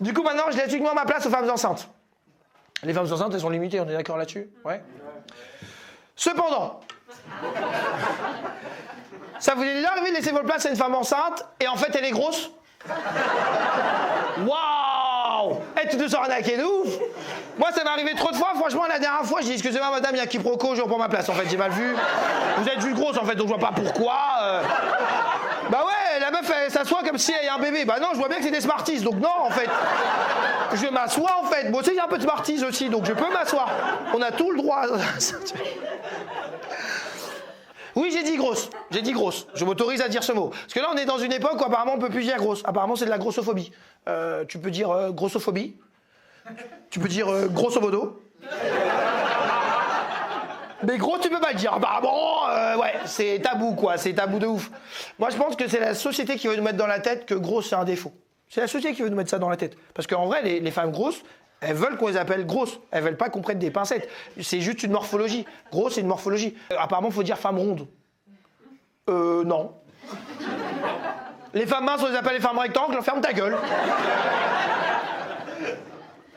Du coup, maintenant, je laisse uniquement ma place aux femmes enceintes. Les femmes enceintes, elles sont limitées, on est d'accord là-dessus? Ouais. Cependant, ça vous est déjà arrivé de laisser votre place à une femme enceinte et en fait, elle est grosse? Waouh! Eh, tu te sens arnaqué de ouf! Moi, ça m'est arrivé trop de fois. Franchement, la dernière fois, j'ai dit, excusez-moi, madame, il y a un quiproquo, je reprends ma place. En fait, j'ai mal vu. Vous êtes juste grosse, en fait, donc je vois pas pourquoi. Bah ouais, la meuf, elle s'assoit comme si elle a un bébé. Bah non, je vois bien que c'est des Smarties, donc non, en fait. Je m'assois, en fait. Bon, tu sais, il y a un peu de Smarties aussi, donc je peux m'asseoir. On a tout le droit. Oui, j'ai dit grosse. J'ai dit grosse. Je m'autorise à dire ce mot. Parce que là, on est dans une époque où apparemment on peut plus dire grosse. Apparemment, c'est de la grossophobie. Tu peux dire grossophobie. Tu peux dire grosso modo. Mais gros, tu peux pas le dire. Bah bon, ouais, c'est tabou, quoi. C'est tabou de ouf. Moi, je pense que c'est la société qui veut nous mettre dans la tête que grosse, c'est un défaut. C'est la société qui veut nous mettre ça dans la tête. Parce qu'en vrai, les femmes grosses, elles veulent qu'on les appelle grosses. Elles veulent pas qu'on prenne des pincettes. C'est juste une morphologie. Grosse, c'est une morphologie. Apparemment, il faut dire femme ronde. Non. Les femmes minces, on les appelle les femmes rectangles. Ferme ta gueule.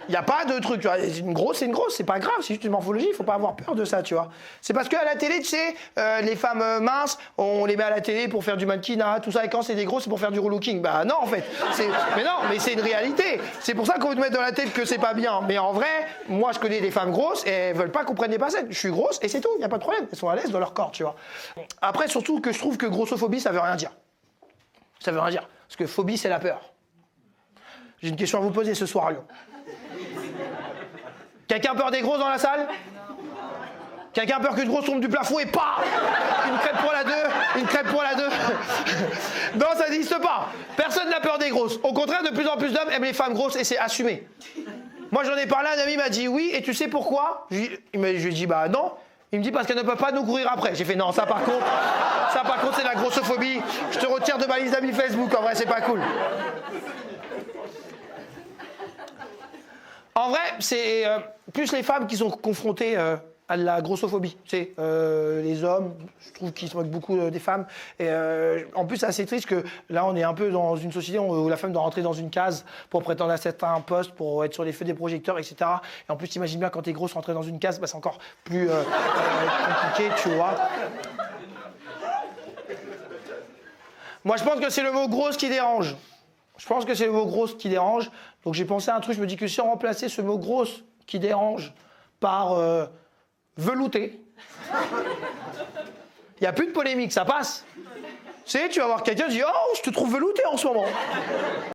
Il n'y a pas de truc, tu vois. Une grosse, c'est pas grave, c'est juste une morphologie, il faut pas avoir peur de ça, tu vois. C'est parce qu'à la télé, tu sais, les femmes minces, on les met à la télé pour faire du mannequinat, tout ça, et quand c'est des grosses, c'est pour faire du relooking. Bah non, en fait. Mais non, mais c'est une réalité. C'est pour ça qu'on veut te mettre dans la tête que c'est pas bien. Mais en vrai, moi, je connais des femmes grosses et elles veulent pas qu'on prenne des pincettes. Je suis grosse et c'est tout, il n'y a pas de problème. Elles sont à l'aise dans leur corps, tu vois. Après, surtout que je trouve que grossophobie, ça veut rien dire. Ça veut rien dire. Parce que phobie, c'est la peur. J'ai une question à vous poser ce soir à Lyon. Quelqu'un a peur des grosses dans la salle? Quelqu'un a peur qu'une grosse tombe du plafond et pas une crêpe pour la deux, une crêpe pour la deux. Non, ça n'existe pas. Personne n'a peur des grosses. Au contraire, de plus en plus d'hommes aiment les femmes grosses et c'est assumé. Moi, j'en ai parlé, un ami m'a dit oui, et tu sais pourquoi? Je lui ai dit bah non. Il me dit parce qu'elle ne peut pas nous courir après. J'ai fait non, ça par contre, c'est la grossophobie. Je te retire de ma liste d'amis Facebook, en vrai, c'est pas cool. En vrai, c'est plus les femmes qui sont confrontées à la grossophobie. Tu sais, les hommes, je trouve qu'ils se moquent beaucoup des femmes. Et en plus, c'est assez triste que là, on est un peu dans une société où la femme doit rentrer dans une case pour prétendre à certains postes, pour être sur les feux des projecteurs, etc. Et en plus, t'imagines bien quand t'es grosse, rentrer dans une case, bah, c'est encore plus compliqué, tu vois. Moi, je pense que c'est le mot grosse qui dérange. Je pense que c'est le mot grosse qui dérange. Donc j'ai pensé à un truc, je me dis que si on remplaçait ce mot grosse qui dérange par velouté, il n'y a plus de polémique, ça passe. Tu sais, tu vas voir quelqu'un qui dit « Oh, je te trouve velouté en ce moment ».